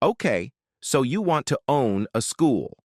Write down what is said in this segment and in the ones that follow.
Okay, so you want to own a school.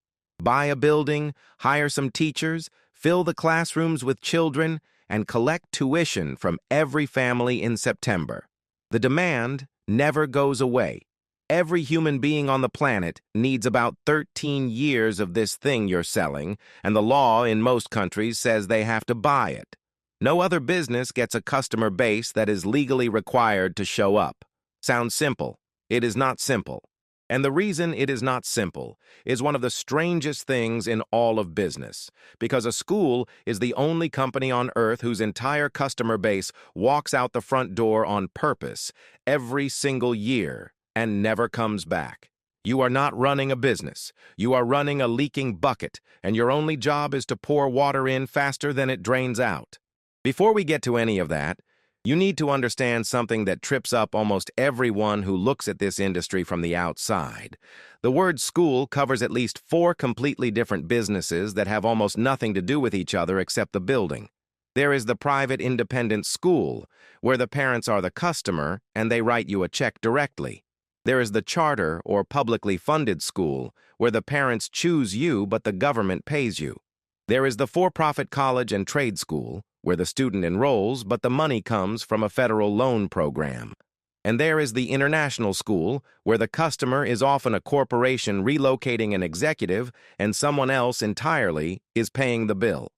Buy a building, hire some teachers, fill the classrooms with children, and collect tuition from every family in September. The demand never goes away. Every human being on the planet needs about 13 years of this thing you're selling, and the law in most countries says they have to buy it. No other business gets a customer base that is legally required to show up. Sounds simple. It is not simple. And the reason it is not simple is one of the strangest things in all of business, because a school is the only company on earth whose entire customer base walks out the front door on purpose every single year and never comes back. You are not running a business. You are running a leaking bucket, and your only job is to pour water in faster than it drains out. Before we get to any of that, you need to understand something that trips up almost everyone who looks at this industry from the outside. The word school covers at least 4 completely different businesses that have almost nothing to do with each other except the building. There is the private independent school, where the parents are the customer and they write you a check directly. There is the charter or publicly funded school, where the parents choose you but the government pays you. There is the for-profit college and trade school, where the student enrolls, but the money comes from a federal loan program. And there is the international school, where the customer is often a corporation relocating an executive and someone else entirely is paying the bill.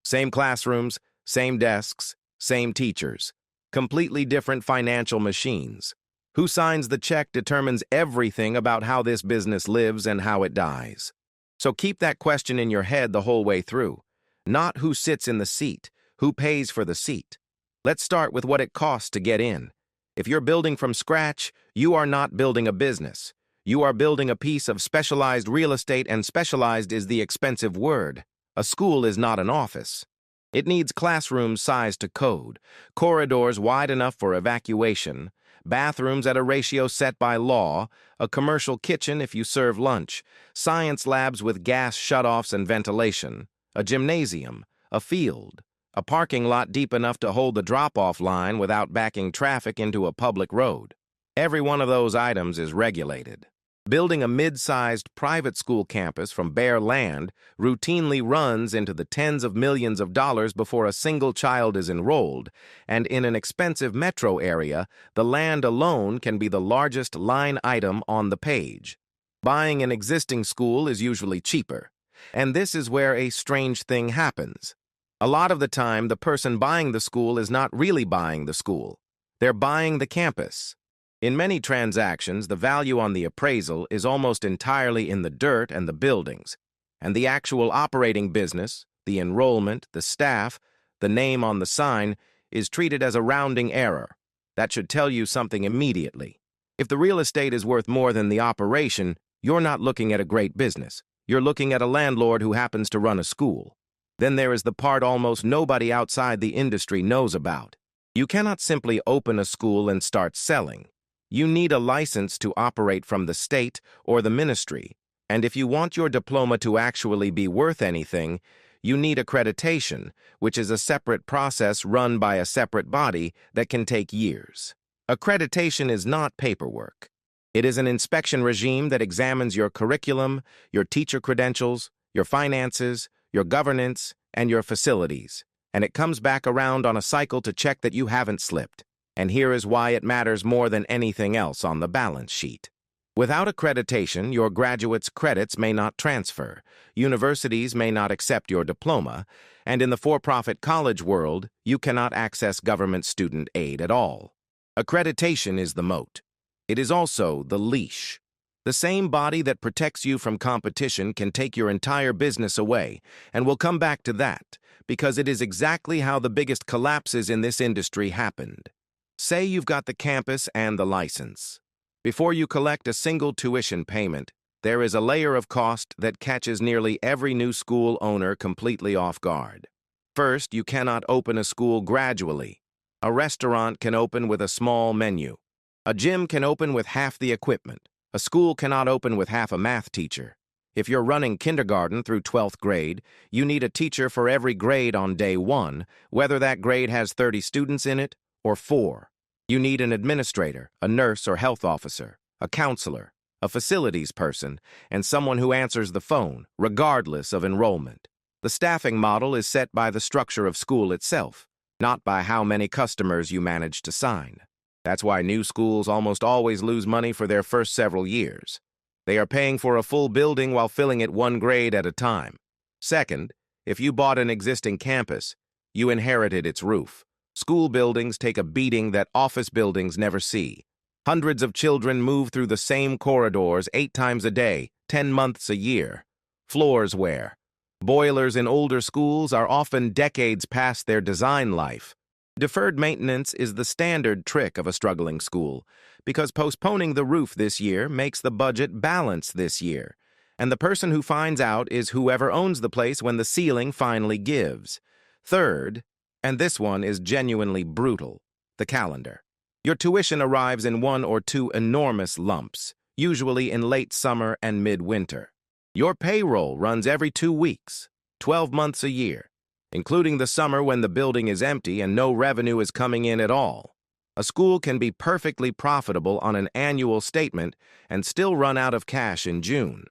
Same classrooms, same desks, same teachers. Completely different financial machines. Who signs the check determines everything about how this business lives and how it dies. So keep that question in your head the whole way through. Not who sits in the seat, who pays for the seat. Let's start with what it costs to get in. If you're building from scratch, you are not building a business. You are building a piece of specialized real estate, and specialized is the expensive word. A school is not an office. It needs classrooms sized to code, corridors wide enough for evacuation, bathrooms at a ratio set by law, a commercial kitchen if you serve lunch, science labs with gas shutoffs and ventilation, a gymnasium, a field, a parking lot deep enough to hold the drop-off line without backing traffic into a public road. Every one of those items is regulated. Building a mid-sized private school campus from bare land routinely runs into the tens of millions of dollars before a single child is enrolled, and in an expensive metro area, the land alone can be the largest line item on the page. Buying an existing school is usually cheaper, and this is where a strange thing happens. A lot of the time, the person buying the school is not really buying the school. They're buying the campus. In many transactions, the value on the appraisal is almost entirely in the dirt and the buildings, and the actual operating business, the enrollment, the staff, the name on the sign, is treated as a rounding error. That should tell you something immediately. If the real estate is worth more than the operation, you're not looking at a great business. You're looking at a landlord who happens to run a school. Then there is the part almost nobody outside the industry knows about. You cannot simply open a school and start selling. You need a license to operate from the state or the ministry, and if you want your diploma to actually be worth anything, you need accreditation, which is a separate process run by a separate body that can take years. Accreditation is not paperwork. It is an inspection regime that examines your curriculum, your teacher credentials, your finances, your governance, and your facilities, and it comes back around on a cycle to check that you haven't slipped. And here is why it matters more than anything else on the balance sheet. Without accreditation, your graduates' credits may not transfer, universities may not accept your diploma, and in the for-profit college world, you cannot access government student aid at all. Accreditation is the moat. It is also the leash. The same body that protects you from competition can take your entire business away, and we'll come back to that, because it is exactly how the biggest collapses in this industry happened. Say you've got the campus and the license. Before you collect a single tuition payment, there is a layer of cost that catches nearly every new school owner completely off guard. First, you cannot open a school gradually. A restaurant can open with a small menu. A gym can open with half the equipment. A school cannot open with half a math teacher. If you're running kindergarten through 12th grade, you need a teacher for every grade on day 1, whether that grade has 30 students in it or 4. You need an administrator, a nurse or health officer, a counselor, a facilities person, and someone who answers the phone, regardless of enrollment. The staffing model is set by the structure of school itself, not by how many customers you manage to sign. That's why new schools almost always lose money for their first several years. They are paying for a full building while filling it one grade at a time. Second, if you bought an existing campus, you inherited its roof. School buildings take a beating that office buildings never see. Hundreds of children move through the same corridors 8 times a day, 10 months a year. Floors wear. Boilers in older schools are often decades past their design life. Deferred maintenance is the standard trick of a struggling school, because postponing the roof this year makes the budget balance this year, and the person who finds out is whoever owns the place when the ceiling finally gives. Third, and this one is genuinely brutal, the calendar. Your tuition arrives in 1 or 2 enormous lumps, usually in late summer and midwinter. Your payroll runs every 2 weeks, 12 months a year, including the summer when the building is empty and no revenue is coming in at all. A school can be perfectly profitable on an annual statement and still run out of cash in June.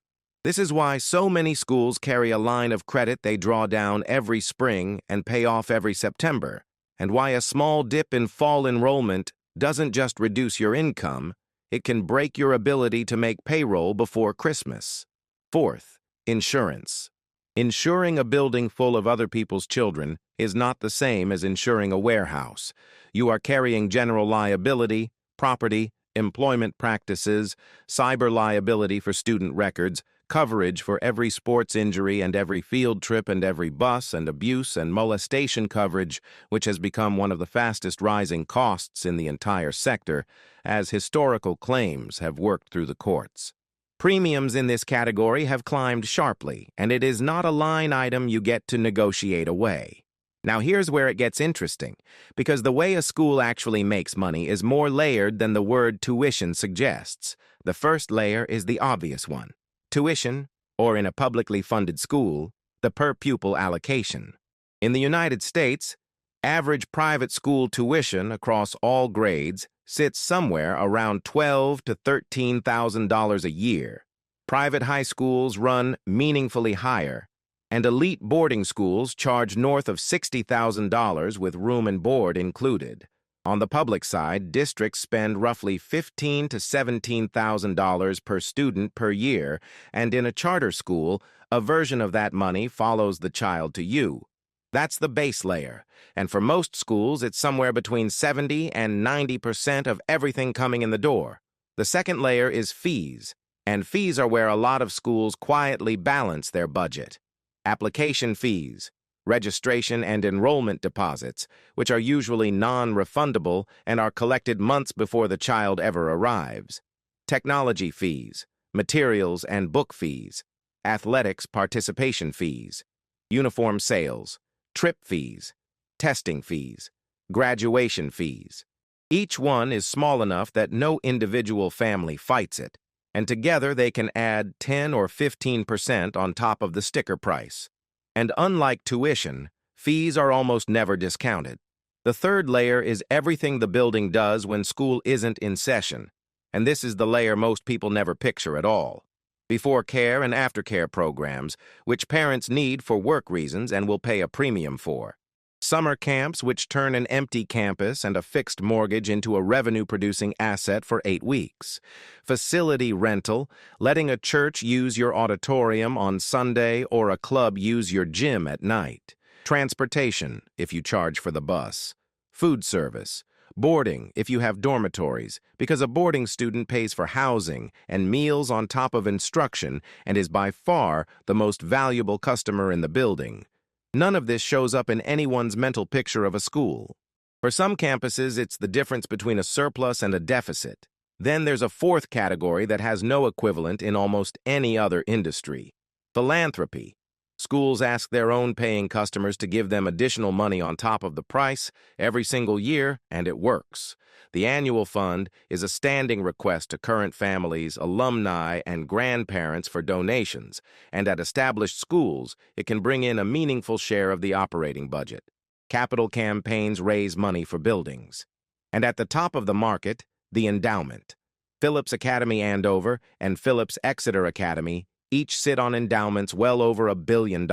This is why so many schools carry a line of credit they draw down every spring and pay off every September, and why a small dip in fall enrollment doesn't just reduce your income, it can break your ability to make payroll before Christmas. Fourth, insurance. Insuring a building full of other people's children is not the same as insuring a warehouse. You are carrying general liability, property, employment practices, cyber liability for student records, coverage for every sports injury and every field trip and every bus and abuse and molestation coverage, which has become one of the fastest rising costs in the entire sector, as historical claims have worked through the courts. Premiums in this category have climbed sharply, and it is not a line item you get to negotiate away. Now here's where it gets interesting, because the way a school actually makes money is more layered than the word tuition suggests. The first layer is the obvious one. Tuition, or in a publicly funded school, the per-pupil allocation. In the United States, average private school tuition across all grades sits somewhere around $12,000 to $13,000 a year. Private high schools run meaningfully higher, and elite boarding schools charge north of $60,000 with room and board included. On the public side, districts spend roughly $15,000 to $17,000 per student per year, and in a charter school, a version of that money follows the child to you. That's the base layer, and for most schools, it's somewhere between 70% and 90% of everything coming in the door. The second layer is fees, and fees are where a lot of schools quietly balance their budget. Application fees, registration and enrollment deposits, which are usually non-refundable and are collected months before the child ever arrives. Technology fees, materials and book fees, athletics participation fees, uniform sales, trip fees, testing fees, graduation fees. Each one is small enough that no individual family fights it, and together they can add 10 or 15% on top of the sticker price. And unlike tuition, fees are almost never discounted. The third layer is everything the building does when school isn't in session, and this is the layer most people never picture at all. Before care and aftercare programs, which parents need for work reasons and will pay a premium for. Summer camps, which turn an empty campus and a fixed mortgage into a revenue-producing asset for 8 weeks. Facility rental, letting a church use your auditorium on Sunday or a club use your gym at night. Transportation, if you charge for the bus. Food service. Boarding, if you have dormitories, because a boarding student pays for housing and meals on top of instruction and is by far the most valuable customer in the building. None of this shows up in anyone's mental picture of a school. For some campuses, it's the difference between a surplus and a deficit. Then there's a fourth category that has no equivalent in almost any other industry. Philanthropy. Schools ask their own paying customers to give them additional money on top of the price every single year, and it works. The annual fund is a standing request to current families, alumni, and grandparents for donations, and at established schools, it can bring in a meaningful share of the operating budget. Capital campaigns raise money for buildings. And at the top of the market, the endowment. Phillips Academy Andover and Phillips Exeter Academy each sit on endowments well over $1 billion.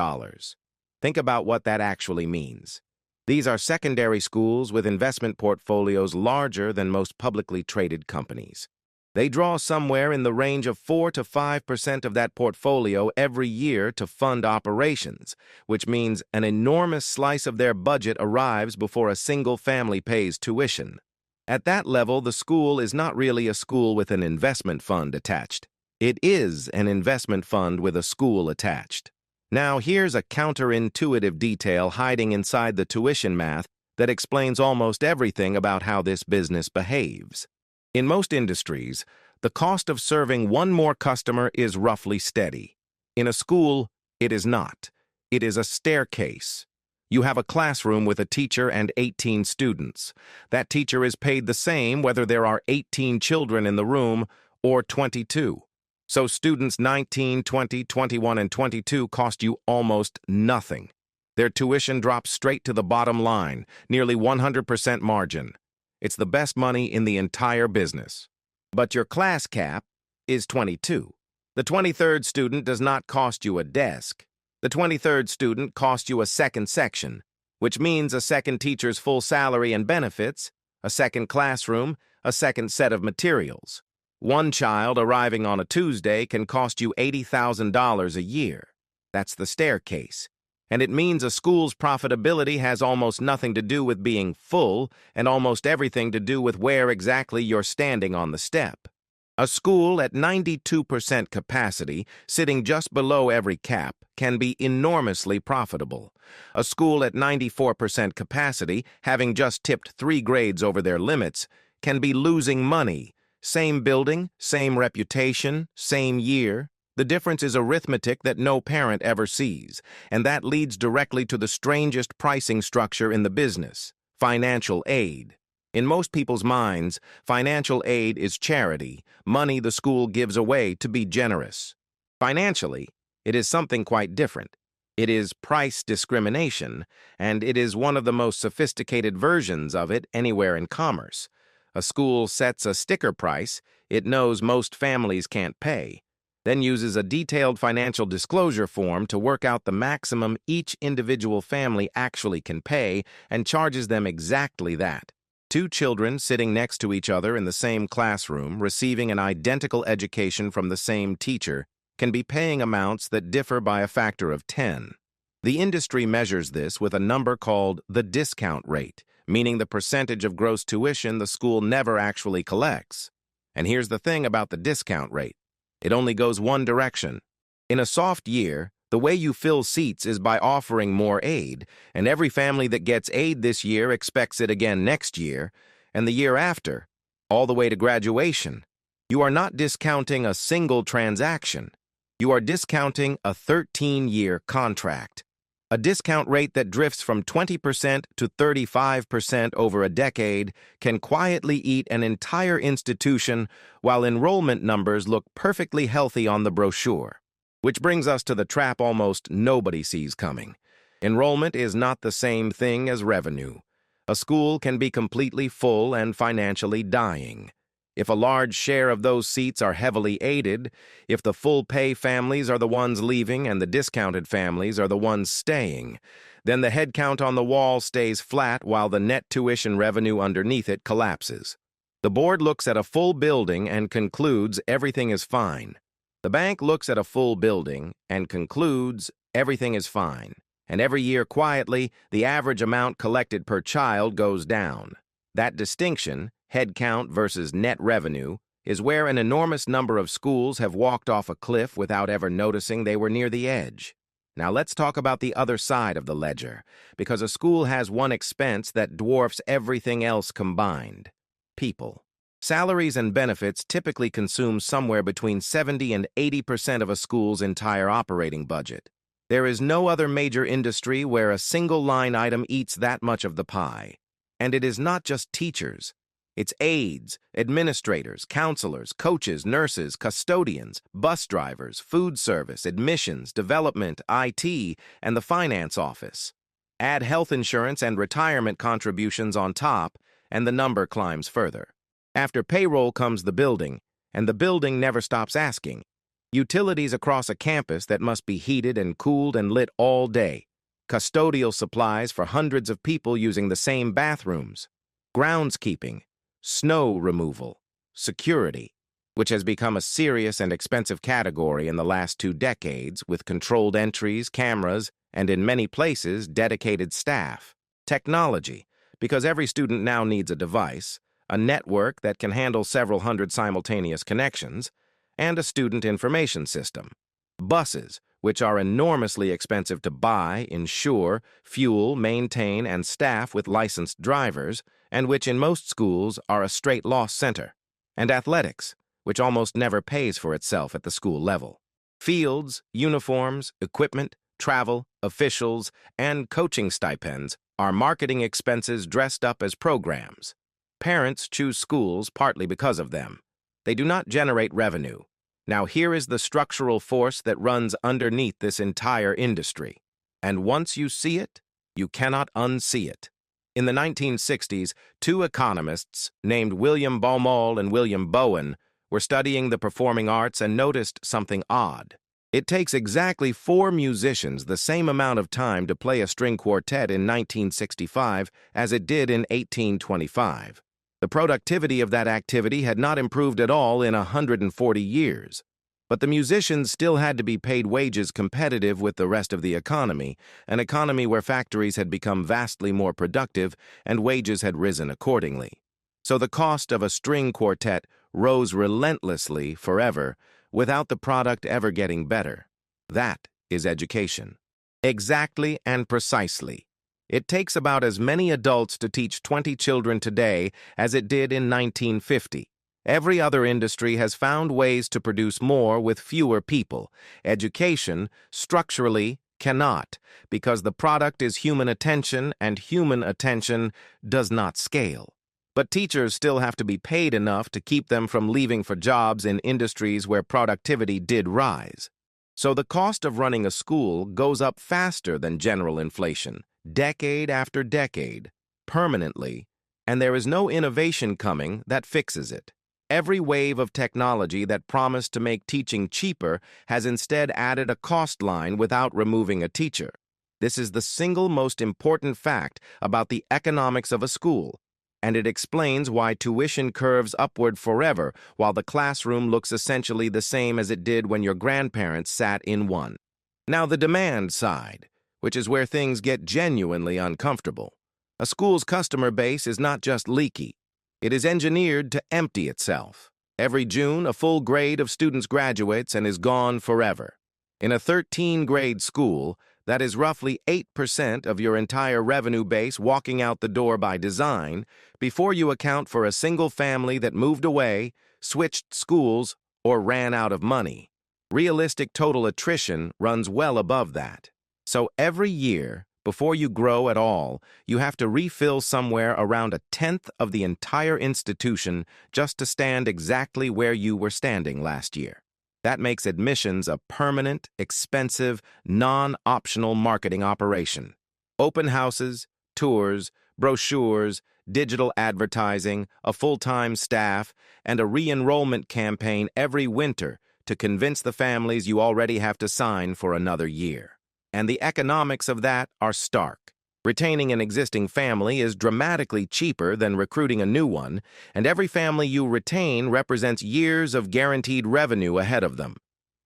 Think about what that actually means. These are secondary schools with investment portfolios larger than most publicly traded companies. They draw somewhere in the range of 4 to 5% of that portfolio every year to fund operations, which means an enormous slice of their budget arrives before a single family pays tuition. At that level, the school is not really a school with an investment fund attached. It is an investment fund with a school attached. Now, here's a counterintuitive detail hiding inside the tuition math that explains almost everything about how this business behaves. In most industries, the cost of serving one more customer is roughly steady. In a school, it is not. It is a staircase. You have a classroom with a teacher and 18 students. That teacher is paid the same whether there are 18 children in the room or 22. So students 19, 20, 21, and 22 cost you almost nothing. Their tuition drops straight to the bottom line, nearly 100% margin. It's the best money in the entire business. But your class cap is 22. The 23rd student does not cost you a desk. The 23rd student costs you a second section, which means a second teacher's full salary and benefits, a second classroom, a second set of materials. One child arriving on a Tuesday can cost you $80,000 a year. That's the staircase. And it means a school's profitability has almost nothing to do with being full and almost everything to do with where exactly you're standing on the step. A school at 92% capacity, sitting just below every cap, can be enormously profitable. A school at 94% capacity, having just tipped 3 grades over their limits, can be losing money. Same building, same reputation, same year. The difference is arithmetic that no parent ever sees, and that leads directly to the strangest pricing structure in the business: financial aid. In most people's minds, financial aid is charity, money the school gives away to be generous. Financially, it is something quite different. It is price discrimination, and it is one of the most sophisticated versions of it anywhere in commerce. A school sets a sticker price it knows most families can't pay, then uses a detailed financial disclosure form to work out the maximum each individual family actually can pay and charges them exactly that. 2 children sitting next to each other in the same classroom, receiving an identical education from the same teacher, can be paying amounts that differ by a factor of 10. The industry measures this with a number called the discount rate, meaning the percentage of gross tuition the school never actually collects. And here's the thing about the discount rate. It only goes one direction. In a soft year, the way you fill seats is by offering more aid, and every family that gets aid this year expects it again next year, and the year after, all the way to graduation. You are not discounting a single transaction. You are discounting a 13-year contract. A discount rate that drifts from 20% to 35% over a decade can quietly eat an entire institution while enrollment numbers look perfectly healthy on the brochure. Which brings us to the trap almost nobody sees coming. Enrollment is not the same thing as revenue. A school can be completely full and financially dying. If a large share of those seats are heavily aided, if the full-pay families are the ones leaving and the discounted families are the ones staying, then the head count on the wall stays flat while the net tuition revenue underneath it collapses. The board looks at a full building and concludes everything is fine. The bank looks at a full building and concludes everything is fine. And every year, quietly, the average amount collected per child goes down. That distinction, head count versus net revenue, is where an enormous number of schools have walked off a cliff without ever noticing they were near the edge. Now let's talk about the other side of the ledger, because a school has one expense that dwarfs everything else combined: people. Salaries and benefits typically consume somewhere between 70 and 80% of a school's entire operating budget. There is no other major industry where a single line item eats that much of the pie. And it is not just teachers. It's aides, administrators, counselors, coaches, nurses, custodians, bus drivers, food service, admissions, development, IT, and the finance office. Add health insurance and retirement contributions on top, and the number climbs further. After payroll comes the building, and the building never stops asking. Utilities across a campus that must be heated and cooled and lit all day. Custodial supplies for hundreds of people using the same bathrooms. Groundskeeping, snow removal, security, which has become a serious and expensive category in the last 2 decades with controlled entries, cameras, and in many places, dedicated staff. Technology, because every student now needs a device, a network that can handle several hundred simultaneous connections, and a student information system. Buses, which are enormously expensive to buy, insure, fuel, maintain, and staff with licensed drivers, and which in most schools are a straight loss center. And athletics, which almost never pays for itself at the school level. Fields, uniforms, equipment, travel, officials, and coaching stipends are marketing expenses dressed up as programs. Parents choose schools partly because of them. They do not generate revenue. Now here is the structural force that runs underneath this entire industry. And once you see it, you cannot unsee it. In the 1960s, 2 economists named William Baumol and William Bowen were studying the performing arts and noticed something odd. It takes exactly 4 musicians the same amount of time to play a string quartet in 1965 as it did in 1825. The productivity of that activity had not improved at all in 140 years. But the musicians still had to be paid wages competitive with the rest of the economy, an economy where factories had become vastly more productive and wages had risen accordingly. So the cost of a string quartet rose relentlessly forever without the product ever getting better. That is education. Exactly and precisely. It takes about as many adults to teach 20 children today as it did in 1950. Every other industry has found ways to produce more with fewer people. Education, structurally, cannot, because the product is human attention, and human attention does not scale. But teachers still have to be paid enough to keep them from leaving for jobs in industries where productivity did rise. So the cost of running a school goes up faster than general inflation, decade after decade, permanently, and there is no innovation coming that fixes it. Every wave of technology that promised to make teaching cheaper has instead added a cost line without removing a teacher. This is the single most important fact about the economics of a school, and it explains why tuition curves upward forever while the classroom looks essentially the same as it did when your grandparents sat in one. Now the demand side, which is where things get genuinely uncomfortable. A school's customer base is not just leaky. It is engineered to empty itself. Every June, a full grade of students graduates and is gone forever. In a 13-grade school, that is roughly 8% of your entire revenue base walking out the door by design, before you account for a single family that moved away, switched schools, or ran out of money. Realistic total attrition runs well above that. So every year, before you grow at all, you have to refill somewhere around 1/10 of the entire institution just to stand exactly where you were standing last year. That makes admissions a permanent, expensive, non-optional marketing operation. Open houses, tours, brochures, digital advertising, a full-time staff, and a re-enrollment campaign every winter to convince the families you already have to sign for another year. And the economics of that are stark. Retaining an existing family is dramatically cheaper than recruiting a new one, and every family you retain represents years of guaranteed revenue ahead of them.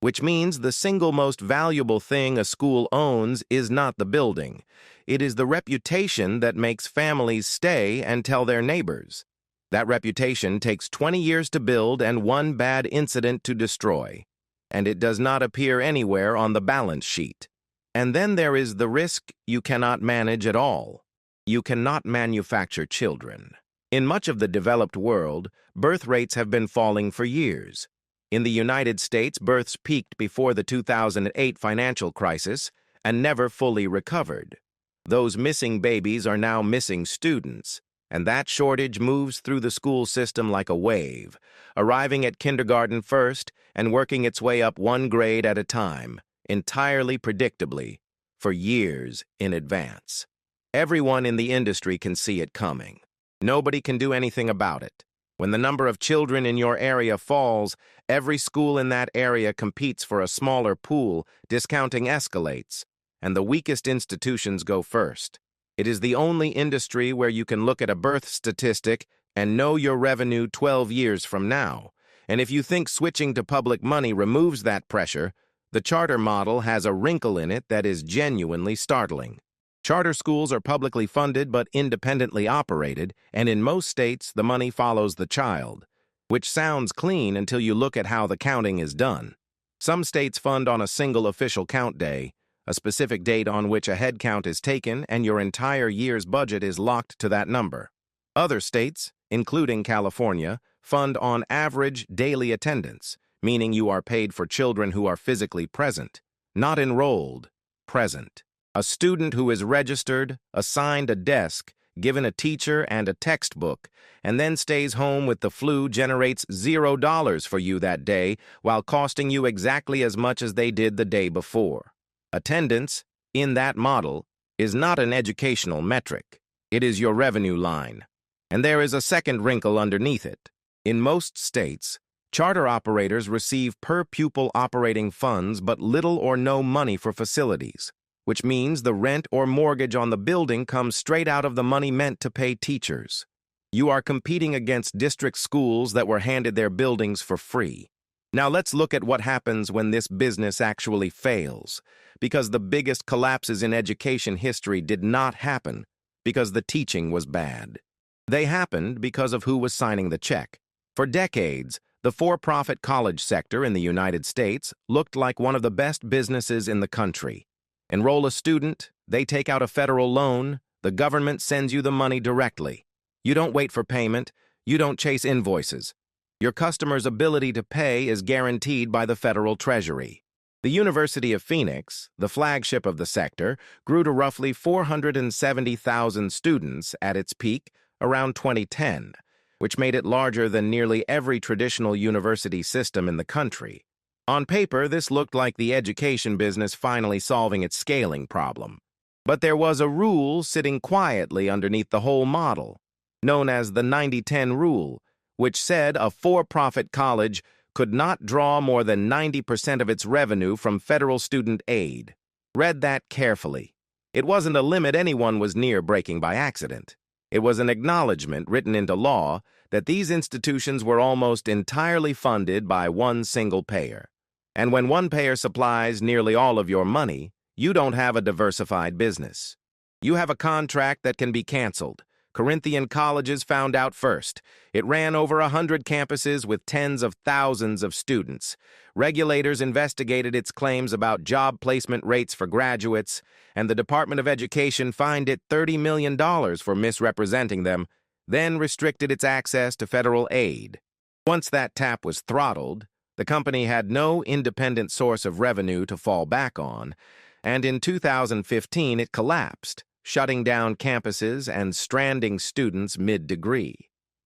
Which means the single most valuable thing a school owns is not the building. It is the reputation that makes families stay and tell their neighbors. That reputation takes 20 years to build and 1 bad incident to destroy. And it does not appear anywhere on the balance sheet. And then there is the risk you cannot manage at all. You cannot manufacture children. In much of the developed world, birth rates have been falling for years. In the United States, births peaked before the 2008 financial crisis and never fully recovered. Those missing babies are now missing students, and that shortage moves through the school system like a wave, arriving at kindergarten first and working its way up 1 grade at a time, entirely predictably, for years in advance. Everyone in the industry can see it coming. Nobody can do anything about it. When the number of children in your area falls, every school in that area competes for a smaller pool, discounting escalates, and the weakest institutions go first. It is the only industry where you can look at a birth statistic and know your revenue 12 years from now. And if you think switching to public money removes that pressure, the charter model has a wrinkle in it that is genuinely startling. Charter schools are publicly funded but independently operated, and in most states, the money follows the child, which sounds clean until you look at how the counting is done. Some states fund on a single official count day, a specific date on which a head count is taken and your entire year's budget is locked to that number. Other states, including California, fund on average daily attendance, meaning you are paid for children who are physically present, not enrolled, present. A student who is registered, assigned a desk, given a teacher and a textbook, and then stays home with the flu generates $0 for you that day while costing you exactly as much as they did the day before. Attendance, in that model, is not an educational metric. It is your revenue line. And there is a second wrinkle underneath it. In most states, charter operators receive per-pupil operating funds but little or no money for facilities, which means the rent or mortgage on the building comes straight out of the money meant to pay teachers. You are competing against district schools that were handed their buildings for free. Now let's look at what happens when this business actually fails, because the biggest collapses in education history did not happen because the teaching was bad. They happened because of who was signing the check. For decades, the for-profit college sector in the United States looked like one of the best businesses in the country. Enroll a student, they take out a federal loan, the government sends you the money directly. You don't wait for payment, you don't chase invoices. Your customer's ability to pay is guaranteed by the federal treasury. The University of Phoenix, the flagship of the sector, grew to roughly 470,000 students at its peak around 2010, which made it larger than nearly every traditional university system in the country. On paper, this looked like the education business finally solving its scaling problem. But there was a rule sitting quietly underneath the whole model, known as the 90-10 rule, which said a for-profit college could not draw more than 90% of its revenue from federal student aid. Read that carefully. It wasn't a limit anyone was near breaking by accident. It was an acknowledgement written into law that these institutions were almost entirely funded by one single payer. And when one payer supplies nearly all of your money, you don't have a diversified business. You have a contract that can be canceled. Corinthian colleges found out first. It ran over 100 campuses with tens of thousands of students. Regulators investigated its claims about job placement rates for graduates, and the Department of Education fined it $30 million for misrepresenting them, then restricted its access to federal aid. Once that tap was throttled, the company had no independent source of revenue to fall back on, and in 2015 it collapsed, shutting down campuses and stranding students mid-degree.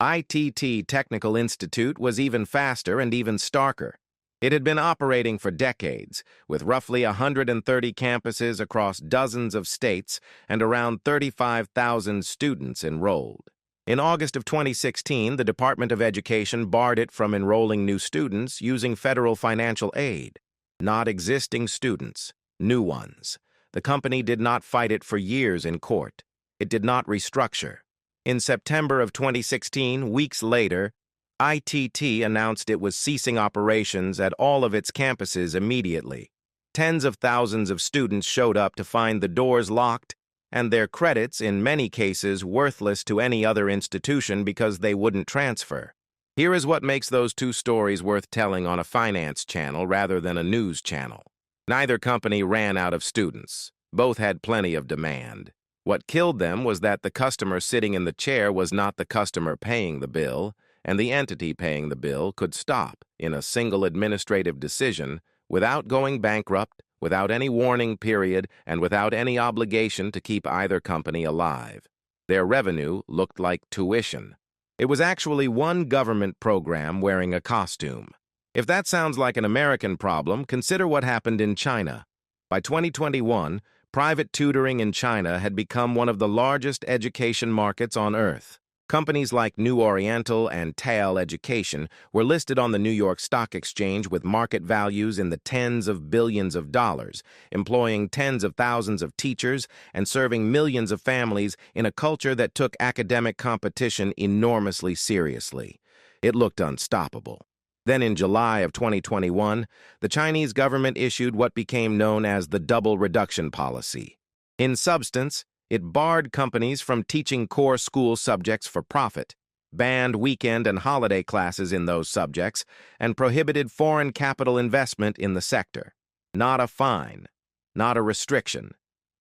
ITT Technical Institute was even faster and even starker. It had been operating for decades, with roughly 130 campuses across dozens of states and around 35,000 students enrolled. In August of 2016, the Department of Education barred it from enrolling new students using federal financial aid. Not existing students, new ones. The company did not fight it for years in court. It did not restructure. In September of 2016, weeks later, ITT announced it was ceasing operations at all of its campuses immediately. Tens of thousands of students showed up to find the doors locked and their credits, in many cases, worthless to any other institution because they wouldn't transfer. Here is what makes those two stories worth telling on a finance channel rather than a news channel. Neither company ran out of students. Both had plenty of demand. What killed them was that the customer sitting in the chair was not the customer paying the bill, and the entity paying the bill could stop in a single administrative decision without going bankrupt, without any warning period, and without any obligation to keep either company alive. Their revenue looked like tuition. It was actually one government program wearing a costume. If that sounds like an American problem, consider what happened in China. By 2021, private tutoring in China had become one of the largest education markets on earth. Companies like New Oriental and Tail Education were listed on the New York Stock Exchange with market values in the tens of billions of dollars, employing tens of thousands of teachers and serving millions of families in a culture that took academic competition enormously seriously. It looked unstoppable. Then in July of 2021, the Chinese government issued what became known as the Double Reduction Policy. In substance, it barred companies from teaching core school subjects for profit, banned weekend and holiday classes in those subjects, and prohibited foreign capital investment in the sector. Not a fine, not a restriction.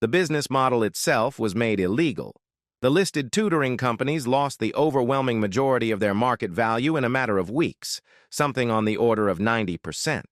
The business model itself was made illegal. The listed tutoring companies lost the overwhelming majority of their market value in a matter of weeks, something on the order of 90%.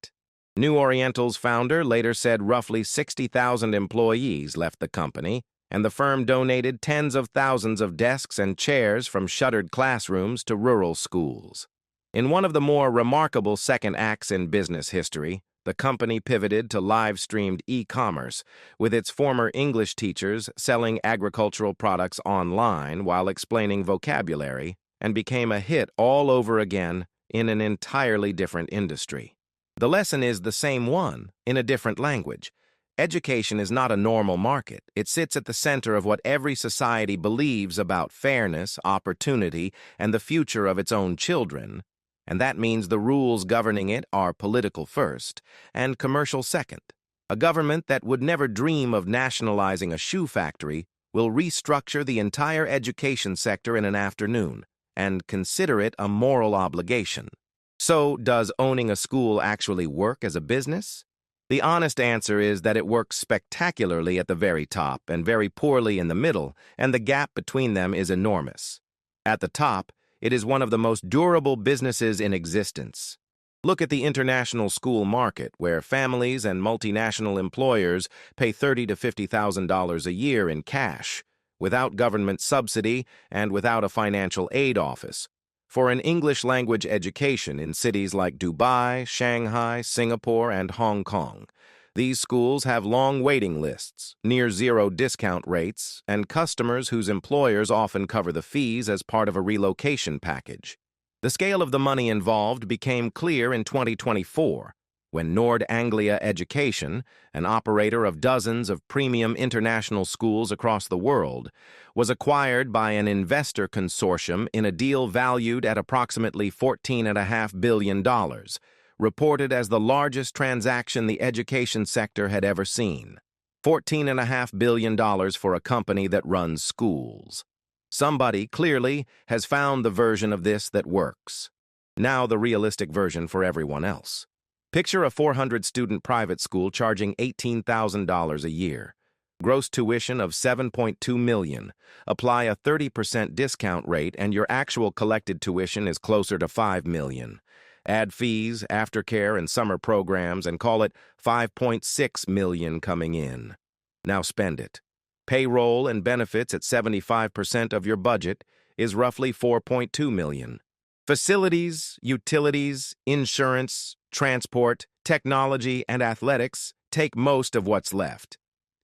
New Oriental's founder later said roughly 60,000 employees left the company, and the firm donated tens of thousands of desks and chairs from shuttered classrooms to rural schools. In one of the more remarkable second acts in business history, the company pivoted to live-streamed e-commerce, with its former English teachers selling agricultural products online while explaining vocabulary, and became a hit all over again in an entirely different industry. The lesson is the same one, in a different language. Education is not a normal market. It sits at the center of what every society believes about fairness, opportunity, and the future of its own children, and that means the rules governing it are political first and commercial second. A government that would never dream of nationalizing a shoe factory will restructure the entire education sector in an afternoon and consider it a moral obligation. So, does owning a school actually work as a business? The honest answer is that it works spectacularly at the very top and very poorly in the middle, and the gap between them is enormous. At the top, it is one of the most durable businesses in existence. Look at the international school market, where families and multinational employers pay $30,000 to $50,000 a year in cash, without government subsidy and without a financial aid office, for an English-language education in cities like Dubai, Shanghai, Singapore, and Hong Kong. These schools have long waiting lists, near-zero discount rates, and customers whose employers often cover the fees as part of a relocation package. The scale of the money involved became clear in 2024, when Nord Anglia Education, an operator of dozens of premium international schools across the world, was acquired by an investor consortium in a deal valued at approximately $14.5 billion, reported as the largest transaction the education sector had ever seen. $14.5 billion for a company that runs schools. Somebody, clearly, has found the version of this that works. Now the realistic version for everyone else. Picture a 400-student private school charging $18,000 a year. Gross tuition of $7.2 million. Apply a 30% discount rate and your actual collected tuition is closer to $5 million. Add fees, aftercare, and summer programs and call it $5.6 million coming in. Now spend it. Payroll and benefits at 75% of your budget is roughly $4.2 million. Facilities, utilities, insurance, transport, technology, and athletics take most of what's left.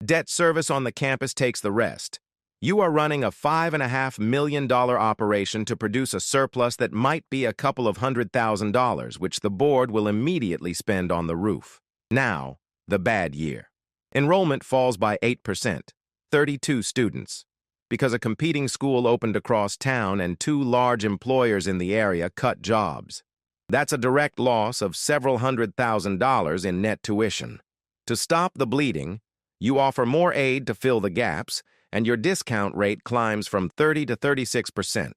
Debt service on the campus takes the rest. You are running a $5.5 million operation to produce a surplus that might be a couple of $100,000, which the board will immediately spend on the roof. Now, the bad year. Enrollment falls by 8%, 32 students, because a competing school opened across town and two large employers in the area cut jobs. That's a direct loss of several $100,000 in net tuition. To stop the bleeding, you offer more aid to fill the gaps, and your discount rate climbs from 30 to 36%,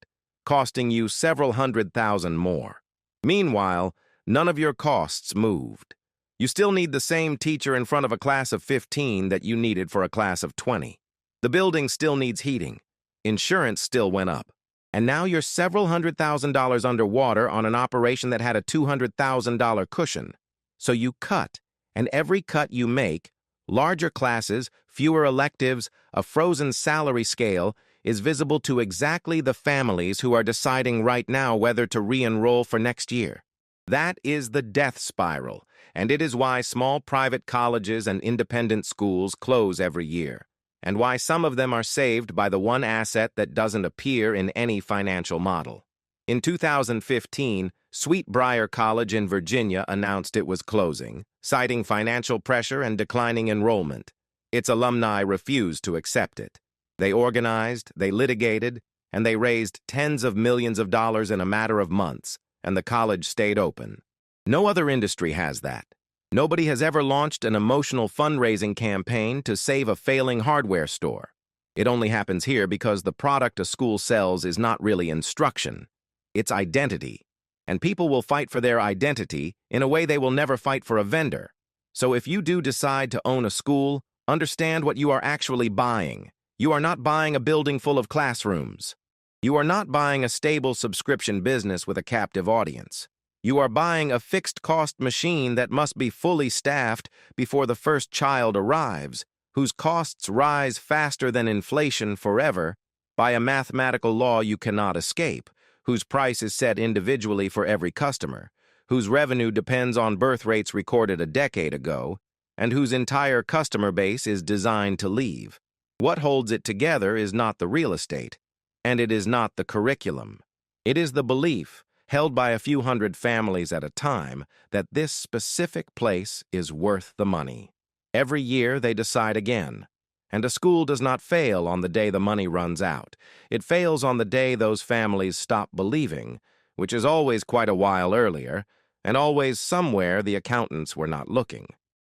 costing you several $100,000 more. Meanwhile, none of your costs moved. You still need the same teacher in front of a class of 15 that you needed for a class of 20. The building still needs heating. Insurance still went up. And now you're several $100,000 underwater on an operation that had a $200,000 cushion. So you cut, and every cut you make, larger classes, fewer electives, a frozen salary scale, is visible to exactly the families who are deciding right now whether to re-enroll for next year. That is the death spiral, and it is why small private colleges and independent schools close every year. and why some of them are saved by the one asset that doesn't appear in any financial model. In 2015, Sweetbriar College in Virginia announced it was closing, citing financial pressure and declining enrollment. Its alumni refused to accept it. They organized, they litigated, and they raised tens of millions of dollars in a matter of months, and the college stayed open. No other industry has that. Nobody has ever launched an emotional fundraising campaign to save a failing hardware store. It only happens here because the product a school sells is not really instruction. It's identity. And people will fight for their identity in a way they will never fight for a vendor. So if you do decide to own a school, understand what you are actually buying. You are not buying a building full of classrooms. You are not buying a stable subscription business with a captive audience. You are buying a fixed-cost machine that must be fully staffed before the first child arrives, whose costs rise faster than inflation forever by a mathematical law you cannot escape, whose price is set individually for every customer, whose revenue depends on birth rates recorded a decade ago, and whose entire customer base is designed to leave. What holds it together is not the real estate, and it is not the curriculum. It is the belief, held by a few hundred families at a time, that this specific place is worth the money. Every year they decide again. And a school does not fail on the day the money runs out. It fails on the day those families stop believing, which is always quite a while earlier, and always somewhere the accountants were not looking.